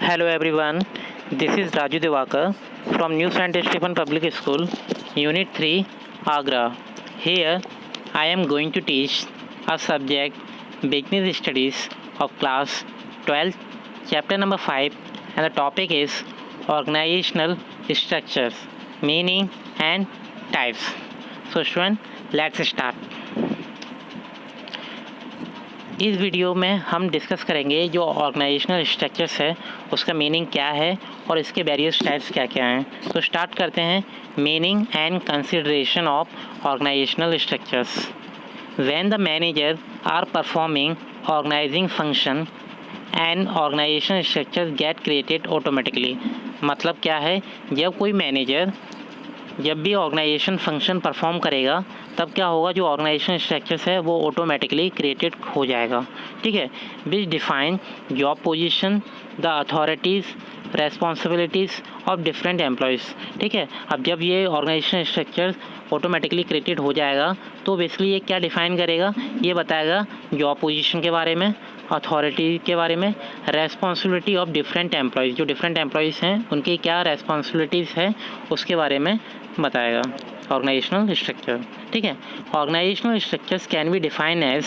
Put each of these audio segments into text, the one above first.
Hello everyone, this is Raju Devakar from New Saint Stephen Public School, Unit 3, Agra. Here I am going to teach a subject Beginner Studies of class 12, chapter number 5, and the topic is organizational structures, meaning and types. So student, let's start. इस video में हम discuss करेंगे जो organisational structures है उसका meaning क्या है और इसके वेरियस टाइप्स क्या क्या हैं। तो स्टार्ट करते हैं meaning and consideration of organizational structures. When the manager are performing organizing function and organization structures get created automatically. मतलब क्या है, जब कोई मैनेजर जब भी ऑर्गेनाइजेशन फंक्शन परफॉर्म करेगा तब क्या होगा, जो ऑर्गेनाइजेशन स्ट्रक्चर्स है वो ऑटोमेटिकली क्रिएटेड हो जाएगा। ठीक है, विच define job position, the authorities, responsibilities of different employees. ठीक है, अब जब ये ऑर्गेनाइजेशन स्ट्रक्चर ऑटोमेटिकली क्रिएटेड हो जाएगा तो बेसिकली ये क्या डिफ़ाइन करेगा, ये बताएगा जॉब पोजीशन के बारे में, अथॉरिटी के बारे में, रेस्पॉन्सिबिलिटी ऑफ डिफरेंट एम्प्लॉयज़, जो डिफरेंट एम्प्लॉयज़ हैं उनकी क्या रेस्पॉन्सिबिलिटीज़ है उसके बारे में बताएगा ऑर्गेनाइजेशनल स्ट्रक्चर। ठीक है, organizational structures can be define as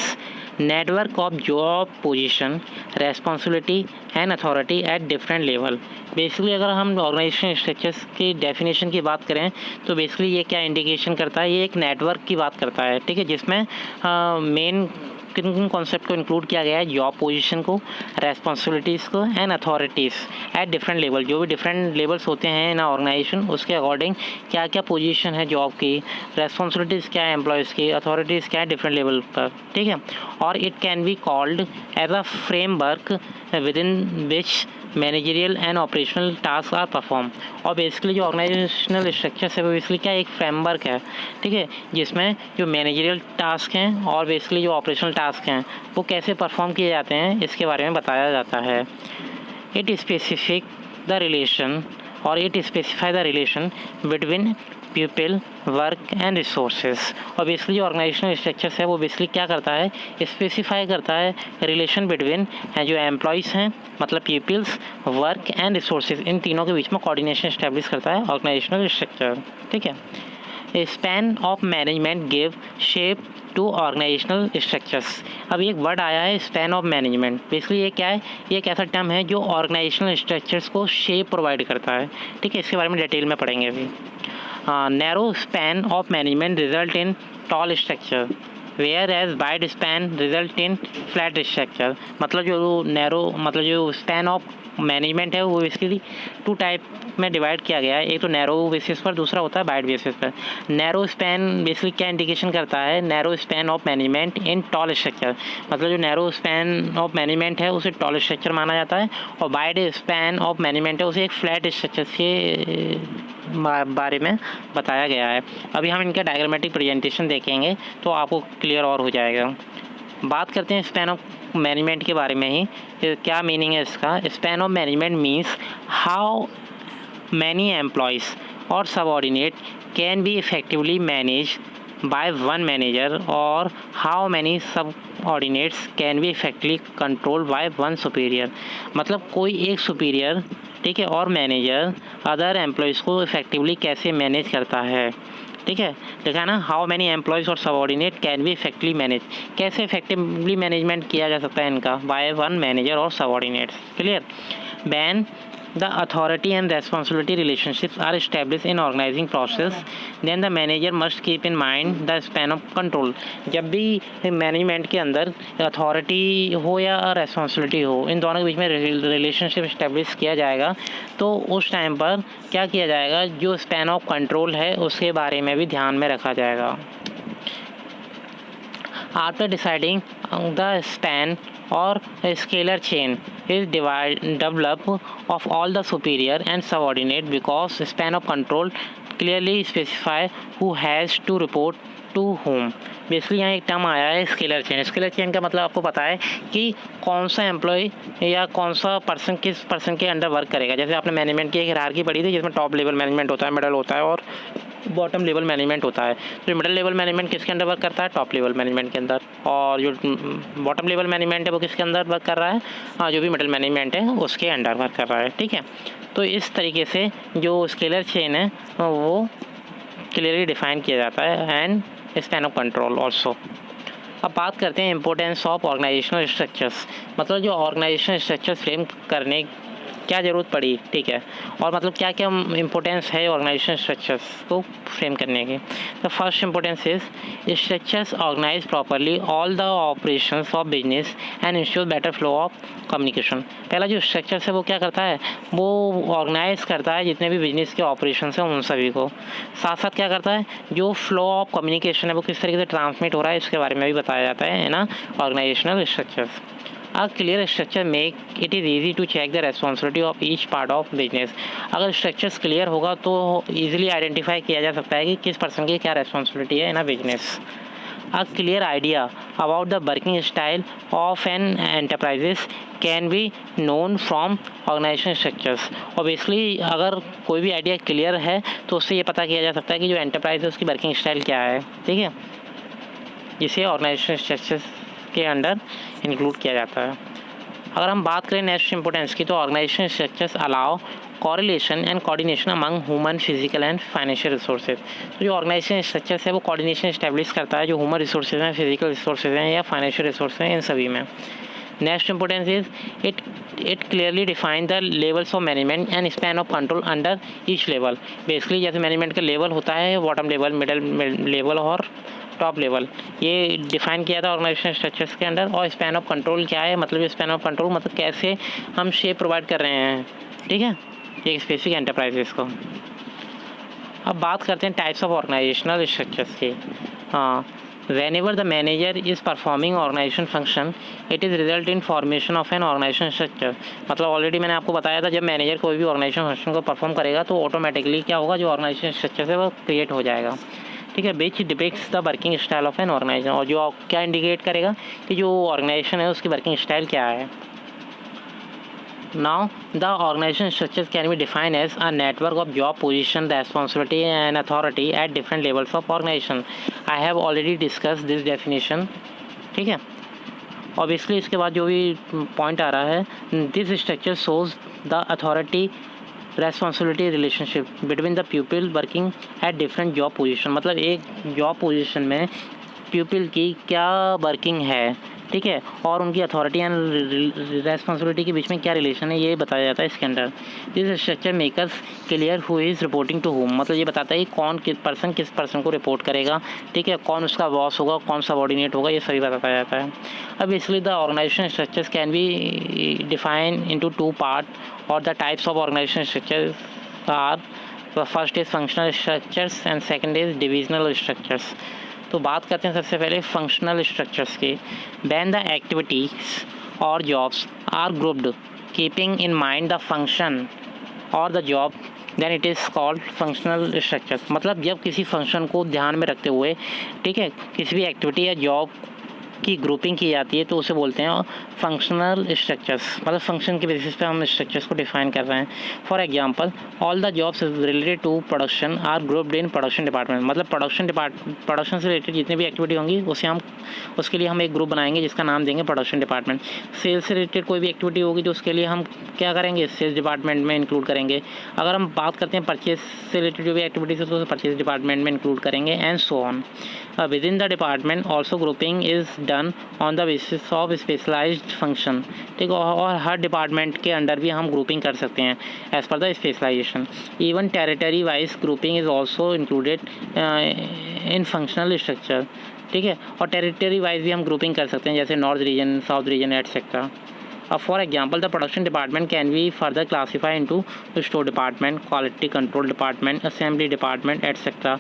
network of job position, responsibility and authority at different level. Basically अगर हम ऑर्गेनाइजेशन स्ट्रक्चर्स की डेफिनेशन की बात करें तो बेसिकली ये क्या इंडिकेशन करता है, ये एक नेटवर्क की बात करता है। ठीक है, जिसमें मेन किन किन कॉन्सेप्ट को इंक्लूड किया गया है, जॉब पोजीशन को, रेस्पॉन्सिबिलिटीज़ को and authorities eight different level. जो भी डिफरेंट लेवल्स होते हैं इन ऑर्गेनाइजेशन उसके अकॉर्डिंग क्या क्या पोजीशन है जॉब की, रेस्पॉन्सिबिलिटीज़ क्या है एम्प्लॉयज़ की, अथॉरिटीज़ क्या है डिफरेंट लेवल पर। ठीक है, और it can be called as a framework within which managerial and operational task are perform. और बेसिकली जो ऑर्गेनाइजेशनल स्ट्रक्चर है वो बेसिकली क्या एक फ्रेमवर्क है। ठीक है, जिसमें जो मैनेजरियल टास्क हैं और बेसिकली जो ऑपरेशनल टास्क हैं वो कैसे परफॉर्म किए जाते हैं इसके बारे में बताया जाता है। इट स्पेसिफिक द रिलेशन और it specify the relation between people, work and resources. और बेसिकली जो ऑर्गेनाइजेशनल स्ट्रक्चर्स है वो बेसिकली क्या करता है, स्पेसिफाई करता है रिलेशन बिटवीन जो एम्प्लॉयज़ हैं मतलब पीपल्स, वर्क एंड रिसोर्सेज, इन तीनों के बीच में कोऑर्डिनेशन इस्टेब्लिश करता है ऑर्गेनाइजेशनल स्ट्रक्चर। ठीक है, span of management give shape to organizational structures. अब एक वर्ड आया है स्पैन ऑफ मैनेजमेंट। बेसिकली ये क्या है, ये एक ऐसा टर्म है जो ऑर्गेनाइजेशनल स्ट्रक्चर्स को शेप प्रोवाइड करता है। ठीक है, इसके बारे में डिटेल में पढ़ेंगे अभी। Narrow span of management result in tall structure whereas wide span result in flat structure. मतलब जो नैरो मतलब जो स्पैन ऑफ मैनेजमेंट है वो बेसिकली टू टाइप में डिवाइड किया गया है। एक तो नैरो बेसिस पर, दूसरा होता है वाइड बेसिस पर। नैरो स्पैन बेसिकली क्या इंडिकेशन करता है, narrow span of management in tall structure. मतलब जो नैरो स्पैन ऑफ मैनेजमेंट है उसे टॉल स्ट्रक्चर माना जाता है, और वाइड स्पैन ऑफ मैनेजमेंट है उसे एक फ्लैट स्ट्रक्चर के बारे में बताया गया है। अभी हम इनका डायग्रामेटिक प्रेजेंटेशन देखेंगे तो आपको क्लियर और हो जाएगा। बात करते हैं स्पैन ऑफ मैनेजमेंट के बारे में ही, क्या मीनिंग है इसका। Span of management means how many employees और subordinate can be effectively manage by one manager और how many subordinates can be effectively control by one superior. मतलब कोई एक सुपीरियर, ठीक है, और मैनेजर अदर एम्प्लॉयज़ को इफेक्टिवली कैसे मैनेज करता है। ठीक है, देखा ना, हाउ मैनी एम्प्लॉयज़ और subordinate can be effectively manage, कैसे इफेक्टिवली मैनेजमेंट किया जा सकता है इनका बाय वन मैनेजर और subordinates. Clear. Ban the authority and responsibility relationships are established in organizing process, then the manager must keep in mind the span of control। जब भी management के अंदर अथॉरिटी हो या रेस्पॉन्सिबिलिटी हो, इन दोनों के बीच में रिलेशनशिप इस्टेब्लिश किया जाएगा तो उस टाइम पर क्या किया जाएगा, जो स्पैन ऑफ कंट्रोल है उसके बारे में भी ध्यान में रखा जाएगा। After deciding the span or scalar chain is developed of all the superior and subordinate, because span of control clearly specify who has to report to whom. Basically यहाँ एक टर्म आया है स्केलर चेन। स्केलर चेन का मतलब आपको पता है कि कौन सा एम्प्लॉय या कौन सा पर्सन किस पर्सन के अंडर वर्क करेगा। जैसे आपने मैनेजमेंट की एक हायरार्की पढ़ी थी जिसमें टॉप लेवल मैनेजमेंट होता है, मिडल होता है और बॉटम लेवल मैनेजमेंट होता है। तो मिडिल लेवल मैनेजमेंट किसके अंडर वर्क करता है? टॉप लेवल मैनेजमेंट के अंदर। और जो बॉटम लेवल मैनेजमेंट है वो किसके अंदर वर्क कर रहा है? हाँ, जो भी मिडिल मैनेजमेंट है उसके अंडर वर्क कर रहा है। ठीक है, तो इस तरीके से जो स्केलर चेन है वो क्लियरली डिफाइन किया जाता है and span of control also. अब बात करते हैं इंपॉर्टेंस ऑफ ऑर्गेनाइजेशनल स्ट्रक्चर्स। मतलब जो ऑर्गेनाइजेशनल स्ट्रक्चर फ्रेम करने क्या ज़रूरत पड़ी, ठीक है, और मतलब क्या क्या इंपॉर्टेंस है ऑर्गेनाइजेशन स्ट्रक्चर्स को फ्रेम करने की। The first importance is structures organize properly all the operations of business and ensure better flow of communication. पहला जो स्ट्रक्चर है वो क्या करता है? वो ऑर्गेनाइज करता है जितने भी बिजनेस के ऑपरेशन हैं उन सभी को। साथ साथ क्या करता है? जो फ्लो ऑफ कम्युनिकेशन है वो किस तरीके से ट्रांसमिट हो रहा है इसके बारे में भी बताया जाता है ना organizational structures. A clear structure make it is easy to check the responsibility of each part of business। अगर स्ट्रक्चर्स क्लियर होगा तो ईजिली आइडेंटिफाई किया जा सकता है कि किस पर्सन की क्या रेस्पॉन्सिबिलिटी है in a business. A clear idea about the working style of an enterprises can be known from organization structures। और बेसिकली अगर कोई भी आइडिया क्लियर है तो उससे ये पता किया जा सकता है कि जो एंटरप्राइज है उसकी वर्किंग स्टाइल क्या है। ठीक है, जिसे ऑर्गेनाइजेशन स्ट्रक्चर्स के अंडर इंक्लूड किया जाता है। अगर हम बात करें नेक्स्ट इंपॉर्टेंस की तो organization structures allow correlation and coordination among human physical and financial resources. तो जो ऑर्गेनाइजेशन स्ट्रक्चर्स है वो कोऑर्डिनेशन इस्टेब्लिश करता है जो ह्यूमन रिसोर्सेज हैं, फिजिकल रिसोर्सेज हैं या फाइनेंशियल रिसोर्सेज हैं, इन सभी में। Next importance is it clearly define the levels of management and span of control under each level. Basically जैसे मैनेजमेंट का लेवल होता है बॉटम लेवल, मिडल लेवल और टॉप लेवल, ये डिफाइन किया था ऑर्गेनाइजेशन स्ट्रक्चर्स के अंडर। और स्पैन ऑफ कंट्रोल क्या है? मतलब स्पैन ऑफ कंट्रोल मतलब कैसे हम शेप प्रोवाइड कर रहे हैं, ठीक है, एक स्पेसिफिक एंटरप्राइजेस को। अब बात करते हैं टाइप्स ऑफ ऑर्गेनाइजेशनल स्ट्रक्चर्स की। हाँ, whenever the manager is performing organization function it is result in formation of an organization structure। मतलब ऑलरेडी मैंने आपको बताया था जब मैनेजर कोई भी ऑर्गेनाइजेशन फंक्शन को परफॉर्म करेगा तो ऑटोमेटिकली क्या होगा, जो ऑर्गेनाइजेशन स्ट्रक्चर है वो क्रिएट हो जाएगा। ठीक है, which depicts the working style of an organisation. और जो क्या इंडिकेट करेगा कि जो ऑर्गेनाइजेशन है उसकी वर्किंग स्टाइल क्या है। Now, the organization structures can be defined as a network of job position, responsibility and authority at different levels of organization। I have already discussed this definition। ठीक है, obviously इसके बाद जो भी पॉइंट आ रहा है, this structure shows the authority responsibility relationship between the people working at different job position. मतलब एक जॉब पोजीशन में पीपल की क्या वर्किंग है, ठीक है, और उनकी अथॉरिटी एंड रेस्पॉन्सिबिलिटी के बीच में क्या रिलेशन है ये बताया जाता है इसके अंदर। This structure makers clear who is reporting to whom. मतलब ये बताता है कि कौन किस पर्सन को रिपोर्ट करेगा, ठीक है, कौन उसका बॉस होगा, कौन सबऑर्डिनेट होगा, ये सभी बताया जाता है। अब इसलिए the organisation structures can be define into two part और the types of organisation structures are, first is functional structures and second is divisional structures. तो बात करते हैं सबसे पहले फंक्शनल स्ट्रक्चर्स की। व्हेन द एक्टिविटीज़ और jobs are grouped keeping in mind the function और the job then it is called functional structures. मतलब जब किसी फंक्शन को ध्यान में रखते हुए, ठीक है, किसी भी एक्टिविटी या जॉब की ग्रुपिंग की जाती है तो उसे बोलते हैं फंक्शनल स्ट्रक्चर्स। मतलब फंक्शन के बेसिस पे हम स्ट्रक्चर्स को डिफाइन कर रहे हैं। For example all the jobs related to production are grouped in production department. मतलब प्रोडक्शन से रिलेटेड जितनी भी एक्टिविटी होंगी उसके लिए हम एक ग्रुप बनाएंगे जिसका नाम देंगे प्रोडक्शन डिपार्टमेंट। सेल्स से रिलेटेड कोई भी एक्टिविटी होगी तो उसके लिए हम क्या करेंगे, सेल्स डिपार्टमेंट में इंक्लूड करेंगे। अगर हम बात करते हैं परचेज से रिलेटेड जो भी एक्टिविटीज़ है तो परचेज डिपार्टमेंट में इंक्लूड करेंगे and so on. Within the department also grouping is done on the basis of specialized function. ठीक है, और हर डिपार्टमेंट के अंडर भी हम ग्रुपिंग कर सकते हैं as per the specialization. Even territory wise grouping is also included in functional structure. ठीक है, और टेरिटरी वाइज भी हम ग्रुपिंग कर सकते हैं जैसे north region, south region etcetera. For example, the production department can be further classified into store department, quality control department, assembly department, etc.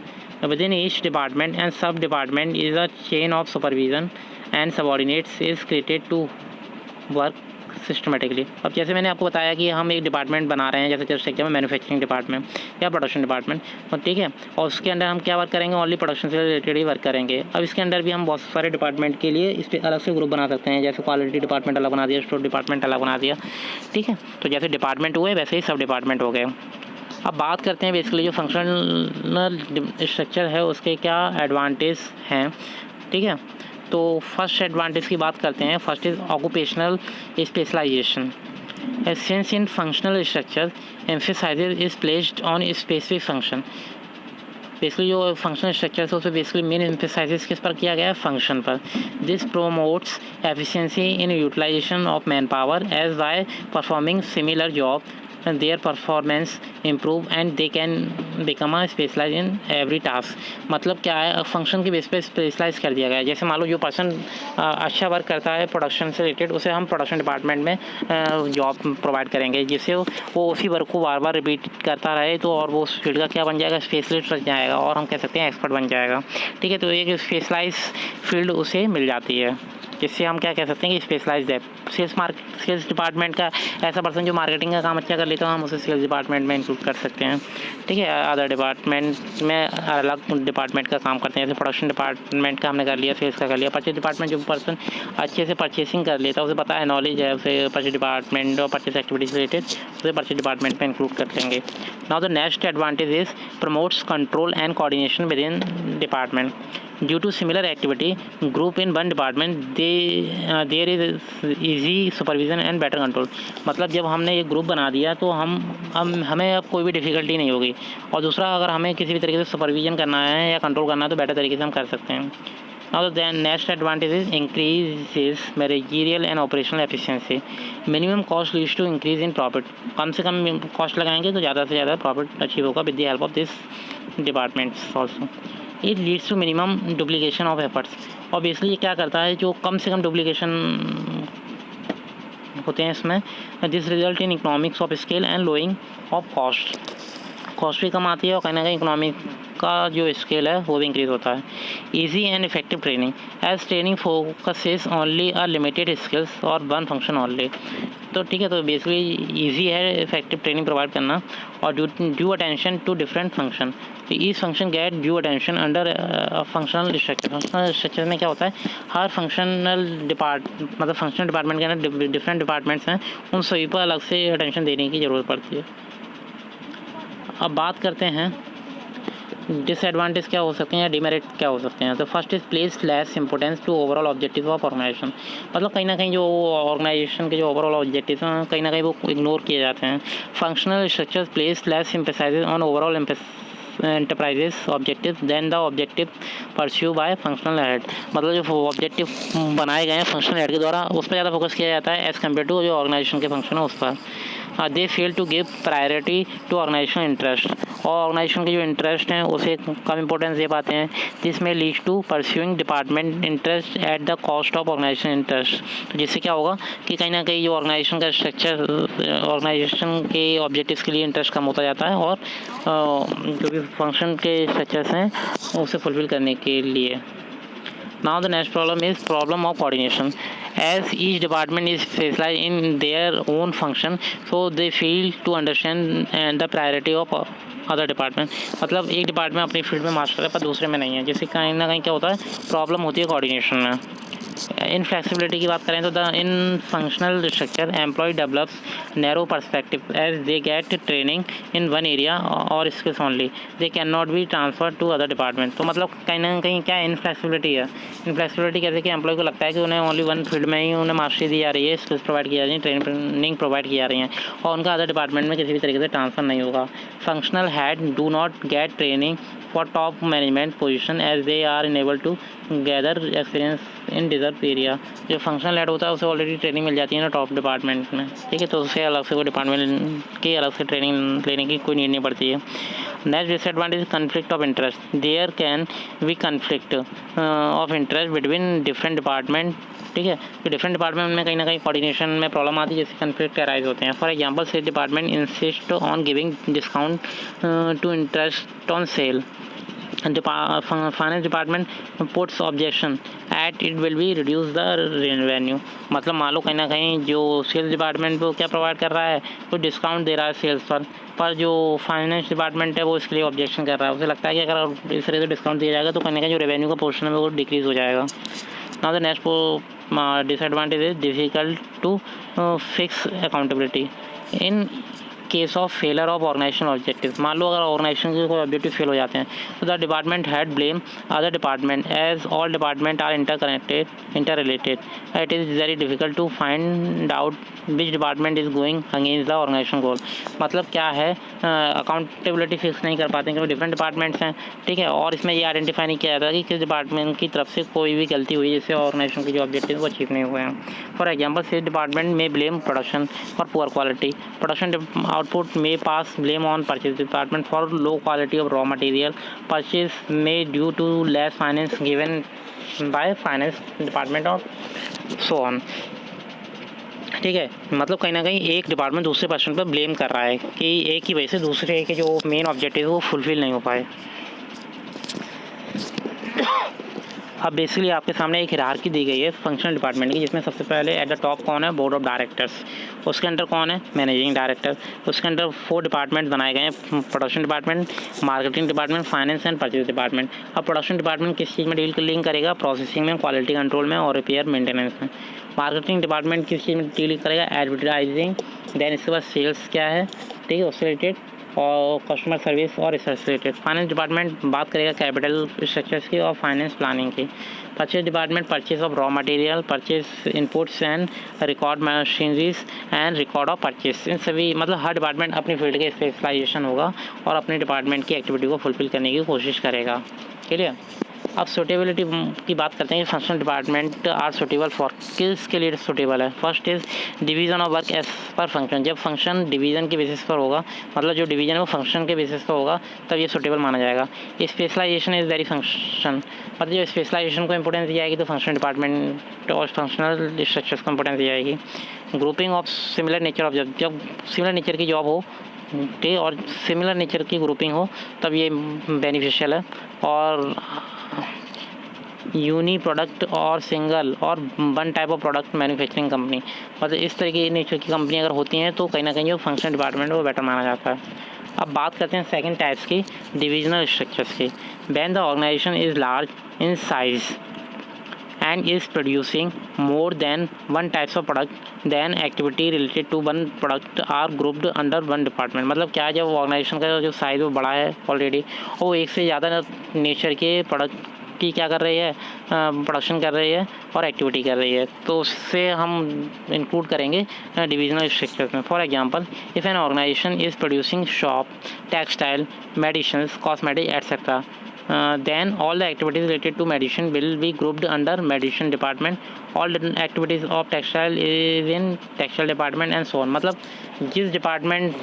Within each department and sub-department is a chain of supervision and subordinates is created to work systematically. अब जैसे मैंने आपको बताया कि हम एक department बना रहे हैं, जैसे जस्ट सेक्टर में मैन्युफैक्चरिंग डिपार्टमेंट या प्रोडक्शन डिपार्टमेंट, और ठीक है, और उसके अंदर हम क्या वर्क करेंगे, ओनली प्रोडक्शन से रिलेटेड ही वर्क करेंगे। अब इसके अंदर भी हम बहुत सारे डिपार्टमेंट के लिए इस पर अलग से ग्रुप बना सकते हैं, जैसे क्वालिटी डिपार्टमेंट अलग बना दिया, स्टोर डिपार्टमेंट अलग बना दिया, ठीक है। तो जैसे डिपार्टमेंट हुए वैसे ही सब डिपार्टमेंट हो गए। अब बात करते हैं बेसिकली जो फंक्शनल स्ट्रक्चर है उसके क्या एडवांटेज हैं, ठीक है। तो फर्स्ट एडवांटेज की बात करते हैं। First is occupational specialization. Since in functional structure emphasizes is placed on specific function. Basically जो फंक्शनल स्ट्रक्चर है उसमें बेसिकली मेन एम्फेसाइज किस पर किया गया है, फंक्शन पर। This promotes efficiency in utilization of man power as by performing similar job their performance improve and they can become a specialized in every task। मतलब क्या है, फंक्शन के बेस पे स्पेशलाइज कर दिया गया है। जैसे मान लो जो पर्सन अच्छा वर्क करता है प्रोडक्शन से रिलेटेड, उसे हम प्रोडक्शन डिपार्टमेंट में जॉब प्रोवाइड करेंगे, जिससे वो उसी वर्क को बार बार रिपीट करता रहे, तो और वो उस फील्ड का क्या बन जाएगा, स्पेशलिस्ट बन जाएगा, और हम कह सकते हैं एक्सपर्ट बन जाएगा, ठीक है। तो एक स्पेशलाइज फील्ड उसे मिल जाती है, जिससे हम क्या कह सकते हैं कि स्पेशलाइज्ड है। सेल्स डिपार्टमेंट का ऐसा पर्सन जो मार्केटिंग का काम अच्छा कर लेता है, हम उसे सेल्स डिपार्टमेंट में इंक्लूड कर सकते हैं, ठीक है। अदर डिपार्टमेंट में अलग डिपार्टमेंट का काम करते हैं, जैसे प्रोडक्शन डिपार्टमेंट का हमने कर लिया, सेल्स का कर लिया। परचेज डिपार्टमेंट जो पर्सन अच्छे से परचेसिंग कर लेता है, उसे पता है, नॉलेज है उसे परचेज डिपार्टमेंट और परचेज एक्टिविटीज रिलेटेड, उसे परचेज डिपार्टमेंट में इंक्लूड कर लेंगे। Now the next advantage is promotes control and coordination with in department. Due to similar activity group in one department, there is easy supervision and better control। मतलब जब हमने एक group बना दिया तो हमें अब कोई भी डिफ़िकल्टी नहीं होगी, और दूसरा अगर हमें किसी भी तरीके से सुपरविजन करना है या कंट्रोल करना है तो बेटर तरीके से हम कर सकते हैं। Now the next advantage is increases managerial and operational efficiency। Minimum cost leads to increase in profit। कम से कम कॉस्ट लगाएंगे तो ज़्यादा से ज़्यादा प्रॉफिट अचीव होगा with the help of this departments also. It leads to minimum duplication of efforts. Obviously ये क्या करता है, जो कम से कम डुप्लीकेशन होते हैं इसमें, this result in economics of scale and lowing of cost भी कम आती है, और कहीं ना कहीं इकोनॉमिक का जो स्केल है वो भी इंक्रीज़ होता है। Easy and effective training as training focuses only a limited skills और वन फंक्शन ओनली। तो ठीक है, तो बेसिकली ईजी है इफेक्टिव ट्रेनिंग प्रोवाइड करना, और due attention to different function. तो each function get due attention under functional structure. Functional structure में क्या होता है, हर फंक्शनल मतलब फंक्शनल डिपार्टमेंट के अंदर डिफरेंट डिपार्टमेंट्स हैं, उन सभी पर अलग से अटेंशन देने की ज़रूरत पड़ती है। अब बात करते हैं डिसएडवांटेज क्या हो सकते हैं या डिमेरिट क्या हो सकते हैं। तो first is place less importance to overall objective of organization. मतलब कहीं ना कहीं जो ऑर्गेनाइजेशन के जो ओवरऑल ऑब्जेक्टिव हैं कहीं ना कहीं वो इग्नोर किए जाते हैं। Functional structures place less emphasize on overall enterprises objectives then the objective pursued by functional head। मतलब जो ऑब्जेक्टिव बनाए गए हैं फंक्शनल हेड के द्वारा उस पर ज़्यादा फोकस किया जाता है एज़ कम्पेयर टू जो ऑर्गेनाइजेशन के फंक्शन है उस पर। They fail to give priority to organisation interest, और ऑर्गेनाइजेशन के जो इंटरेस्ट हैं उसे कम इंपॉर्टेंस दे पाते हैं। This may lead to pursuing department interest at the cost of organization interest. तो जिससे क्या होगा कि कहीं ना कहीं जो ऑर्गेनाइजेशन का स्ट्रक्चर, ऑर्गेनाइजेशन के ऑब्जेक्टिव्स के लिए इंटरेस्ट कम होता जाता है, और जो भी फंक्शन के स्ट्रक्चर्स हैं उसे फुलफिल करने के लिए। Now the next problem is problem of coordination। As each department is specialized in their own function, so they fail to understand the priority of other department. मतलब एक डिपार्टमेंट अपनी field में master है पर दूसरे में नहीं है, जिससे कहीं ना कहीं क्या होता है, प्रॉब्लम होती है कोऑर्डिनेशन में। इन फ्लेक्सिबिलिटी की बात करें तो the in functional structure employ develops narrow perspective as they get training in one area और skills only, they can not be transfer to other department. तो मतलब कहीं ना कहीं क्या इनफ्लेक्सिबिलिटी है। इनफ्लेक्सिबिलिटी कैसे कि एम्प्लॉय को लगता है कि उन्हें ओनली वन फील्ड में ही उन्हें मास्टरी दी जा रही है, स्किल्स प्रोवाइड की जा रही है, ट्रेनिंग प्रोवाइड की जा रही हैं, और उनका अदर डिपार्टमेंट में किसी भी तरीके से ट्रांसफर नहीं होगा। Functional head do not gate training for top management position as they are enabled to gather experience in deserved area। जो फंक्शनल हेड होता है उसे ऑलरेडी ट्रेनिंग मिल जाती है ना टॉप डिपार्टमेंट में, ठीक है, तो उसे अलग से कोई डिपार्टमेंट की अलग से ट्रेनिंग लेने की कोई नीड नहीं पड़ती है। Next disadvantage conflict of interest. There can be conflict of interest between different department, ठीक है, तो डिफरेंट डिपार्टमेंट में कहीं ना कहीं कोऑर्डिनेशन में प्रॉब्लम आती है, जैसे कन्फ्लिक्ट अराइज होते हैं। For example sale department insist on giving discount to interest on sale, finance department puts objection at it will be reduce the revenue. मतलब मान लो कहीं ना कहीं जो सेल्स डिपार्टमेंट वो क्या प्रोवाइड कर रहा है, तो डिस्काउंट दे रहा है सेल्स पर जो फाइनेंस डिपार्टमेंट है वो इसके लिए ऑब्जेक्शन कर रहा है। उसे लगता है कि अगर इस तरह से डिस्काउंट दिया जाएगा तो कहीं ना कहीं जो रेवेन्यू का पोर्शन है वो डिक्रीज हो जाएगा। Now the next disadvantage is difficult to fix accountability in case of failure of organization objective. मान लो अगर ऑर्गेनाइजेशन के कोई ऑब्जेक्टिव फेल हो जाते हैं तो the department head blame other department as all department are inter related. It is very difficult to find out which department is going against the organisation goal. मतलब क्या है, अकाउंटेबिलिटी फिक्स नहीं कर पाते क्योंकि डिफरेंट डिपार्टमेंट्स हैं, ठीक है। और इसमें ये आइडेंटिफाई नहीं किया जाता कि किस डिपार्टमेंट की तरफ से कोई भी गलती हुई जिससे ऑर्गेनाइजेशन के जो ऑब्जेक्टिव वो अचीव नहीं हुए हैं। फॉर एग्जाम्पल से डिपार्टमेंट में blame production for poor quality, production output may pass blame on purchase department for low quality of raw material, purchase may due to less finance given by finance department और so on। ठीक है, मतलब कहीं ना कहीं एक department दूसरे person पर ब्लेम कर रहा है कि एक ही वजह से दूसरे के जो मेन ऑब्जेक्टिव है वो फुलफिल नहीं हो पाए। अब बेसिकली आपके सामने एक हिरार्की दी गई है फंक्शनल डिपार्टमेंट की, जिसमें सबसे पहले एट द टॉप कौन है, बोर्ड ऑफ डायरेक्टर्स। उसके अंडर कौन है, मैनेजिंग डायरेक्टर। उसके अंडर 4 डिपार्टमेंट बनाए गए हैं, production department, marketing department, finance and purchase department. अब प्रोडक्शन डिपार्टमेंट किस चीज़ में डील करेगा, प्रोसेसिंग में, क्वालिटी कंट्रोल में और रिपेयर मेंटेनेंस में। मार्केटिंग डिपार्टमेंट किस चीज़ में डील करेगा, एडवर्टाइजिंग। देन इसके बाद सेल्स क्या है, ठीक है, उससे रिलेटेड, और कस्टमर सर्विस और रिसर्च रिलेटेड। फाइनेंस डिपार्टमेंट बात करेगा कैपिटल स्ट्रक्चर्स की और फाइनेंस प्लानिंग की। Purchase department purchase of raw material, purchase inputs and record machineries and record of purchase. इन सभी मतलब हर डिपार्टमेंट अपनी फील्ड के स्पेशलाइजेशन होगा और अपने डिपार्टमेंट की एक्टिविटी को फुलफिल करने की कोशिश करेगा। क्लियर। अब सूटेबिलिटी की बात करते हैं। Functional department are suitable for, किसके लिए सूटेबल है। First is division of work as per function. जब फंक्शन डिवीजन के बेसिस पर होगा, मतलब जो डिवीजन है वो फंक्शन के बेसिस पर होगा, तब ये सूटेबल माना जाएगा। स्पेशलाइजेशन इज वेरी फंक्शन, मतलब जो स्पेशलाइजेशन को इंपोर्टेंस दी जाएगी तो फंक्शनल डिपार्टमेंट और फंक्शनल स्ट्रक्चर्स को इंपोर्टेंस दी जाएगी। Grouping of similar nature of job, जब सिमिलर नेचर की जॉब हो, ठीक, और सिमिलर नेचर की ग्रुपिंग हो तब ये बेनिफिशियल है। और यूनी प्रोडक्ट और सिंगल और one type of product manufacturing company, मतलब इस तरह की नेचर की कंपनी अगर होती हैं तो कहीं ना कहीं जो फंक्शनल डिपार्टमेंट वो बेटर माना जाता है। अब बात करते हैं सेकंड टाइप्स की, डिविजनल स्ट्रक्चर्स की। When the organization is large in size and is producing more than one types of product then activity related to one product are grouped under one department। मतलब क्या है, जब organisation का जो size वो बड़ा है ऑलरेडी, वो एक से ज़्यादा नेचर के प्रोडक्ट की क्या कर रही है, प्रोडक्शन कर रही है और एक्टिविटी कर रही है, तो उससे हम इंक्लूड करेंगे डिविजनल स्ट्रक्चर में। For example, if an organization is producing shop, textile, medicines, cosmetic etcetera, then all the activities related to medicine will be grouped under medicine department। all the activities of textile is in textile department and so on। मतलब जिस department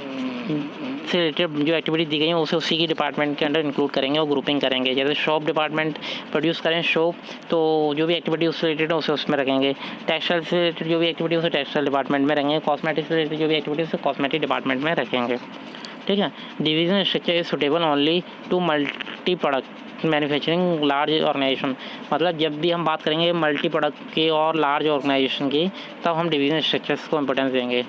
से related जो activity दी गई है उसे उसी की department के अंडर इंक्लूड करेंगे और ग्रुपिंग करेंगे। जैसे शॉप डिपार्टमेंट प्रोड्यूस करें शॉप, तो जो भी एक्टिविटी उससे रिलेटेड है उसे उसमें रखेंगे। टेक्सटाइल से रिलेटेड जो भी एक्टिविटी उसे टेक्सटाइल डिपार्टमेंट में रखेंगे। कॉस्मेटिक से रिलेटेड जो भी एक्टिविटी उसे कॉस्मेटिक डिपार्टमेंट में रखेंगे, ठीक है। Division structure is suitable only to multi product manufacturing large organization. मतलब जब भी हम बात करेंगे मल्टी प्रोडक्ट की और लार्ज ऑर्गेनाइजेशन की, तब हम डिवीजन स्ट्रक्चर्स को इंपॉर्टेंस देंगे।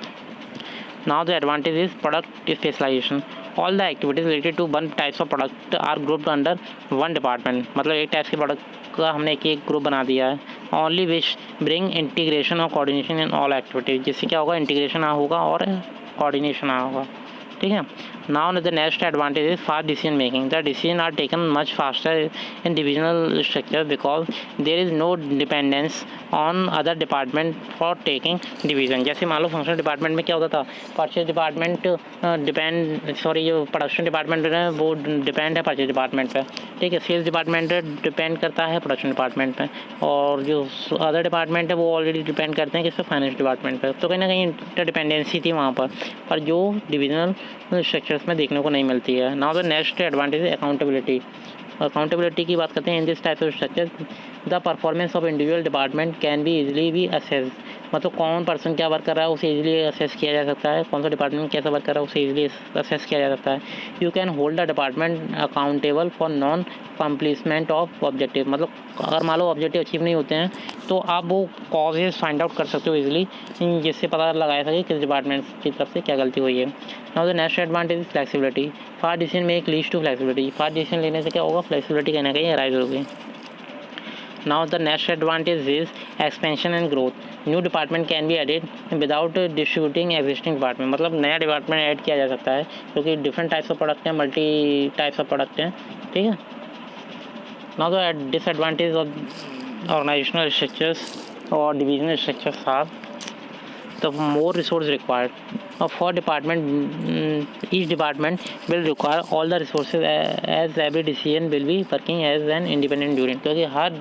Now the advantage is product specialization. All the activities related to one types of product are grouped under one department. मतलब एक टाइप के प्रोडक्ट का हमने एक ग्रुप बना दिया है। ओनली विच ब्रिंग इंटीग्रेशन और कोऑर्डिनेशन इन ऑल एक्टिविटीज, जिससे क्या होगा, इंटीग्रेशन होगा और कोऑर्डिनेशन होगा, ठीक है। Now the next advantage is fast decision making. The decision are taken much faster in divisional structure because there is no dependence on other department for taking division. जैसे मान लो फंक्शनल डिपार्टमेंट में क्या होता था, परचेज डिपार्टमेंट जो production department है वो डिपेंड है परचेज डिपार्टमेंट पे, ठीक है। सेल्स डिपार्टमेंट डिपेंड करता है प्रोडक्शन डिपार्टमेंट पे, और जो अदर डिपार्टमेंट है वो ऑलरेडी डिपेंड करते हैं किस पे, फाइनेंस डिपार्टमेंट पे। तो कहीं ना कहीं इंटरडिपेंडेंसी थी वहाँ पर जो डिविजनल स्ट्रक्चर्स में देखने को नहीं मिलती है। नाउ द नेक्स्ट एडवांटेज है अकाउंटेबिलिटी। अकाउंटेबिलिटी की बात करते हैं। In this type of structure the performance of individual department can be easily B assessed मतलब कौन पर्सन क्या वर्क कर रहा है उसे इजीली असेस किया जा सकता है, कौन सा डिपार्टमेंट कैसा वर्क कर रहा है उसे इजीली असेस किया जा सकता है। You can hold the department accountable for non accomplishment of objective, मतलब अगर मान लो ऑब्जेक्टिव अचीव नहीं होते हैं तो आप वो कॉजेज फाइंड आउट कर सकते हो इजीली, जिससे पता लगाया सके किस डिपार्टमेंट की तरफ से क्या गलती हुई है। Now the next advantage is flexibility. Fast decision make leads to flexibility. Fast decision लेने से क्या होगा, फ्लेक्सिबिलिटी कहीं ना कहीं अराइज होगी। Now the next advantage is expansion and growth. New department can be added without distributing existing department, मतलब नया डिपार्टमेंट ऐड किया जा सकता है क्योंकि डिफरेंट टाइप्स ऑफ प्रोडक्ट हैं, मल्टी टाइप्स ऑफ प्रोडक्ट हैं, ठीक है। Now the disadvantage of organizational structures or divisional structures are the more resource required. For department, each department will require all the resources as every decision will be working as an independent unit, क्योंकि हर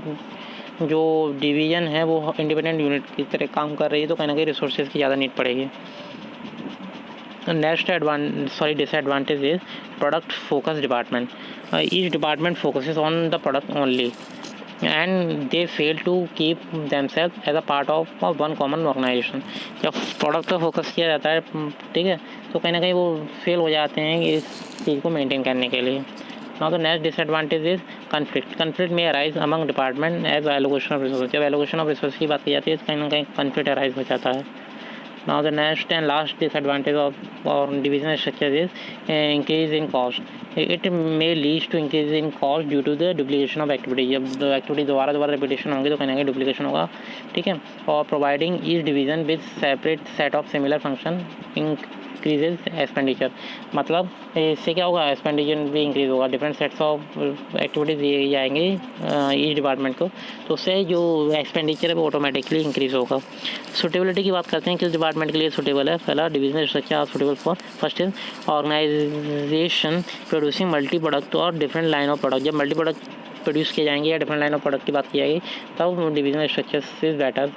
जो division है वो independent unit की तरह काम कर रही है, तो कहीं ना कहीं रिसोर्सेज की ज़्यादा नीड पड़ेगी। Next disadvantage is product focus department. Each department focuses on the product only and they fail to keep themself as a part of one common organization. जब प्रोडक्ट पर फोकस किया जाता है, ठीक है, तो कहीं ना कहीं वो फेल हो जाते हैं इस चीज़ को मेंटेन करने के लिए। Now the next disadvantage is conflict may arise among department as allocation of resource. जब एलोकेशन ऑफ रिसोर्स की बात की जाती है तो कहीं ना कहीं कन्फ्लिक्ट अराइज हो जाता है। Now the next and last disadvantage of divisional structure is increase in cost. It may lead to increase in cost due to the duplication of activity. जब एक्टिविटी दोबारा रिपीटेशन होंगे तो कहीं ना कहीं डुप्लीकेशन होगा, ठीक है। और providing each division with separate set of similar function increases expenditure, मतलब इससे क्या होगा, एक्सपेंडिचर भी इंक्रीज होगा, डिफरेंट सेट्स ऑफ एक्टिविटीज़ दिए जाएंगे ईच डिपार्टमेंट को, तो उससे जो एक्सपेंडिचर है वो ऑटोमेटिकली इंक्रीज होगा। सुटेबिलिटी की बात करते हैं, किस डिपार्टमेंट के लिए सुटेबल है। पहला, divisional structure are suitable for first is organization producing multi product और डिफरेंट लाइन ऑफ प्रोडक्ट। जब मल्टी प्रोडक्ट प्रोड्यूस किए जाएंगे या डिफरेंट लाइन ऑफ प्रोडक्ट की बात की जाएगी तब डिविजनल स्ट्रक्चर इज बेटर,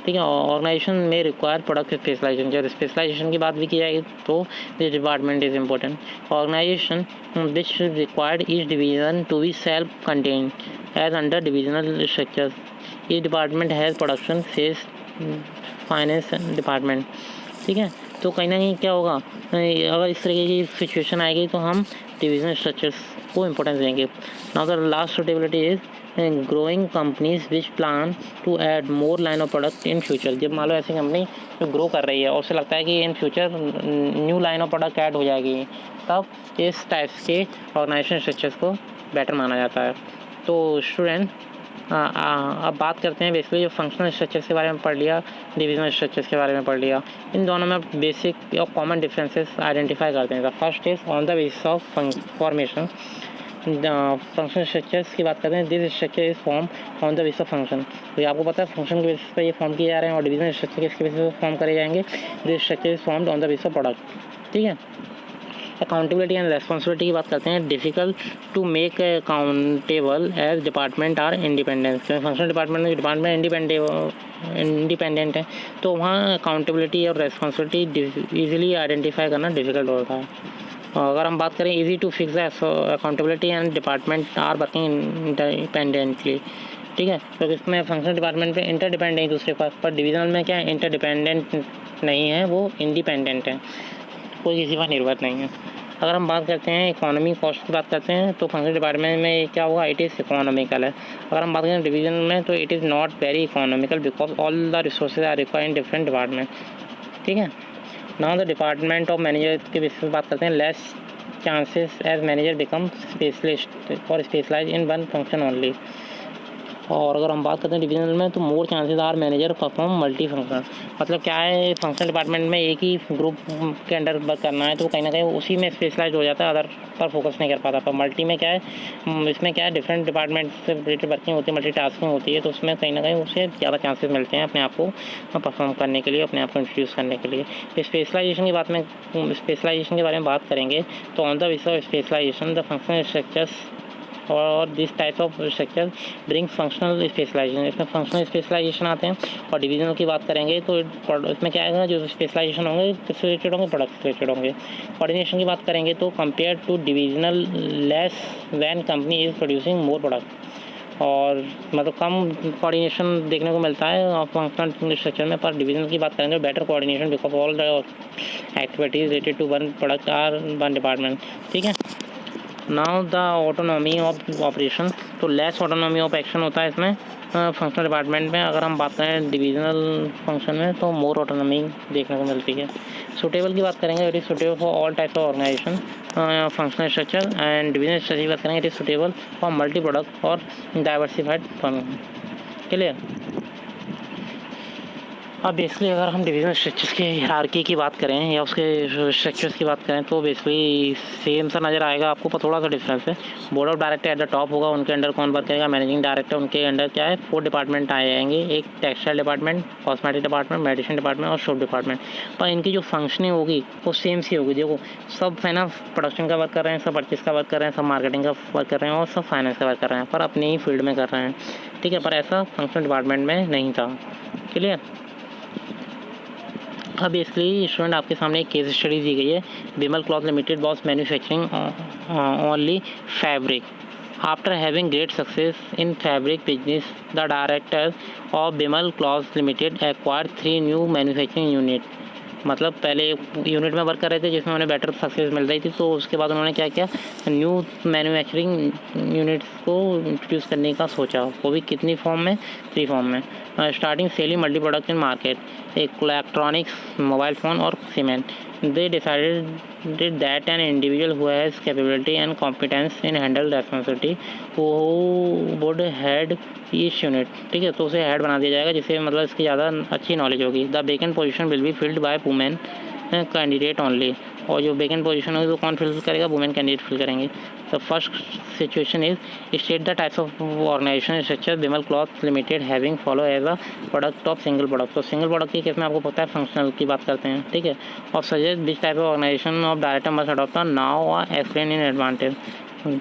ठीक है। ऑर्गेनाइजेशन में रिक्वायर प्रोडक्ट स्पेशलाइजेशन, जब स्पेशलाइजेशन की बात भी की जाएगी तो this department is important. Organization which required each division to be self contained as under divisional structure. Each department has production, sales, finance department, ठीक है। तो कहीं ना कहीं क्या होगा, अगर इस तरीके की सिचुएशन आएगी तो हम डिविजनल स्ट्रक्चर्स को इम्पोर्टेंस देंगे। Now the last suitability is growing companies which plan to add more line of product in future. जब मान लो ऐसी कंपनी जो ग्रो कर रही है और उसे लगता है कि in future new line of product add हो जाएगी, तब इस टाइप्स के ऑर्गेनाइजेशन स्ट्रक्चर्स को बेटर माना जाता है। तो स्टूडेंट, अब बात करते हैं बेसिकली जो फंक्शनल स्ट्रक्चर्स के बारे में पढ़ लिया, डिविजनल स्ट्रक्चर्स के बारे में पढ़ लिया, इन दोनों में बेसिक और कॉमन डिफरेंसेस आइडेंटिफाई करते हैं। The first is on the basis of formation. Functional structures की बात करते हैं, this structure is form on the basis of function. तो आपको पता है फंक्शन के बेसिस पर ये फॉर्म किए जा रहे हैं, और डिविजनल स्ट्रक्चर किसके बेसिस पर फॉर्म करे जाएंगे, this structure is formed on the basis of product, ठीक है। अकाउंटेबिलिटी एंड रेस्पॉन्सिबिलिटी की बात करते हैं, difficult to make accountable as department are independent. Functional department में डिपार्टमेंट इंडिपेंडेंट है तो वहाँ अकाउंटेबिलिटी और रेस्पॉन्सिबिलिटी ईजिली आइडेंटिफाई करना डिफिकल्ट होता है। अगर हम बात करें easy to fix accountability and department are working independently, ठीक है। तो इसमें फंक्शनल डिपार्टमेंट पे इंटरडिपेंडेंट है दूसरे पास, पर डिविजनल में क्या है, इंटरडिपेंडेंट नहीं है, वो इंडिपेंडेंट है, कोई किसी पर निर्भर नहीं है। अगर हम बात करते हैं इकोनॉमी कॉस्ट की बात करते हैं तो फंक्शनल डिपार्टमेंट में क्या होगा, इट इज़ इकोनॉमिकल है। अगर हम बात करें डिवीजन में तो it is not very economical because all the resources are required in different department, ठीक है। Now the department of manager के बेसिस पर बात करते हैं, less chances as manager become specialist और specialise in one function only. और अगर हम बात करते हैं डिविजनल में तो more chances are manager perform multi function, मतलब क्या है, फंक्शनल डिपार्टमेंट में एक ही ग्रुप के अंडर वर्क करना है तो कहीं ना कहीं उसी में स्पेशलाइज हो जाता है, अदर पर फोकस नहीं कर पाता। पर मल्टी में क्या है, इसमें क्या है, डिफरेंट डिपार्टमेंट से रिलेटेड वर्किंग होती है, मल्टी टास्किंग होती है, तो उसमें कहीं ना कहीं उसे ज़्यादा चांसेस मिलते हैं अपने आप को परफॉर्म करने के लिए, अपने आप को इंट्रोड्यूस करने के लिए। स्पेशलाइजेशन के बारे में बात करेंगे तो on the basis of specialisation the functional structures और this type of structure bring functional specialisation. इसमें फंक्शनल स्पेशलाइजेशन आते हैं। और डिवीजनल की बात करेंगे तो इसमें क्या है, जो स्पेशलाइजेशन होंगे किससे रिलेटेड होंगे, प्रोडक्ट से रिलेटेड होंगे। कोऑर्डिनेशन की बात करेंगे तो compare to divisional less when company is producing more product. और मतलब कम कोऑर्डिनेशन देखने को मिलता है फंक्शनल स्ट्रक्चर में। पर डिवीजन की बात करें तो better coordination because all the activities related to one product are one department. ठीक है। Now the autonomy of operation, तो लेस ऑटोनॉमी ऑफ एक्शन होता है इसमें फंक्शनल डिपार्टमेंट में। अगर हम बात करें डिविजनल फंक्शन में तो मोर ऑटोनॉमी देखने को मिलती है। सुटेबल की बात करेंगे, it is suitable for all types of organization functional structure and divisional structure की बात करेंगे, it is suitable for multi product और डाइवर्सिफाइड फर्मिंग। क्लियर। अब बेसिकली अगर हम डिवीजन स्ट्रक्चर्स के हायरार्की की बात करें या उसके स्ट्रक्चर्स की बात करें तो बेसिकली सेम सा नज़र आएगा आपको, पर थोड़ा सा डिफरेंस है। Board of director at the top होगा, उनके अंडर कौन वर्क करेगा, मैनेजिंग डायरेक्टर। उनके अंडर क्या है, 4 डिपार्टमेंट आए जाएंगे, एक textile department, cosmetic department, medicine department और शॉप डिपार्टमेंट। पर इनकी जो फंक्शनिंग होगी वो सेम सी होगी। देखो सब फाइनेंस प्रोडक्शन का वर्क कर रहे हैं, सब परचेस का वर्क कर रहे हैं, सब मार्केटिंग का वर्क कर रहे हैं और सब फाइनेंस का वर्क कर रहे हैं, पर अपने ही फील्ड में कर रहे हैं। ठीक है, पर ऐसा फंक्शनल डिपार्टमेंट में नहीं था। क्लियर। अब बेसिकली स्टूडेंट आपके सामने एक केस स्टडी दी गई है। Bimal cloth limited was manufacturing only fabric. After having great success in fabric business the director of Bimal cloth limited acquired 3 new manufacturing unit. मतलब पहले यूनिट में वर्क कर रहे थे जिसमें उन्हें बेटर सक्सेस मिल रही थी, तो उसके बाद उन्होंने क्या किया, न्यू मैन्युफैक्चरिंग यूनिट्स को इंट्रोड्यूस करने का सोचा। वो भी कितनी फॉर्म में, 3 फॉर्म में। Starting selling multi product in market, electronics, mobile phone और cement. They decided that an individual who has capability and competence in handle responsibility who would head each unit। ठीक है, तो उसे हेड बना दिया जाएगा जिसे मतलब इसकी ज़्यादा अच्छी नॉलेज होगी। The vacant position will be filled by women candidate only. और जो वेकेंट पोजीशन होगी तो कौन फिल करेगा, वुमेन कैंडिडेट फिल करेंगे। The first situation is state the types of organization structure Bimal cloth limited having follow as a product of single product. तो single product के case में आपको पता है फंक्शनल की बात करते हैं। ठीक है। और suggest this type of organization of director must adopt now explain in advantage.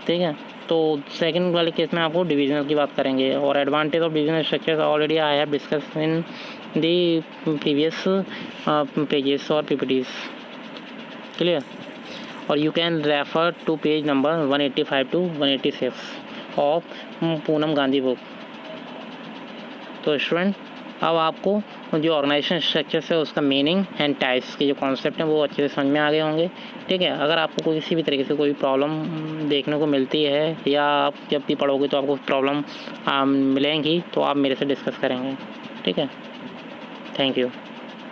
ठीक है। तो सेकंड वाले केस में आपको डिविजनल की बात करेंगे और advantage of divisional structure already I have discuss in the previous pages और पीपीटीज। क्लियर। और you can refer to page number 185 to 186 of Poonam Gandhi book. तो स्टूडेंट अब आपको जो ऑर्गेनाइजेशन स्ट्रक्चर है उसका मीनिंग एंड टाइप्स के जो कॉन्सेप्ट हैं वो अच्छे से समझ में आ गए होंगे। ठीक है। अगर आपको कोई किसी भी तरीके से कोई प्रॉब्लम देखने को मिलती है या आप जब भी पढ़ोगे तो आपको प्रॉब्लम मिलेंगी तो आप मेरे से डिस्कस करेंगे। ठीक है। Thank you.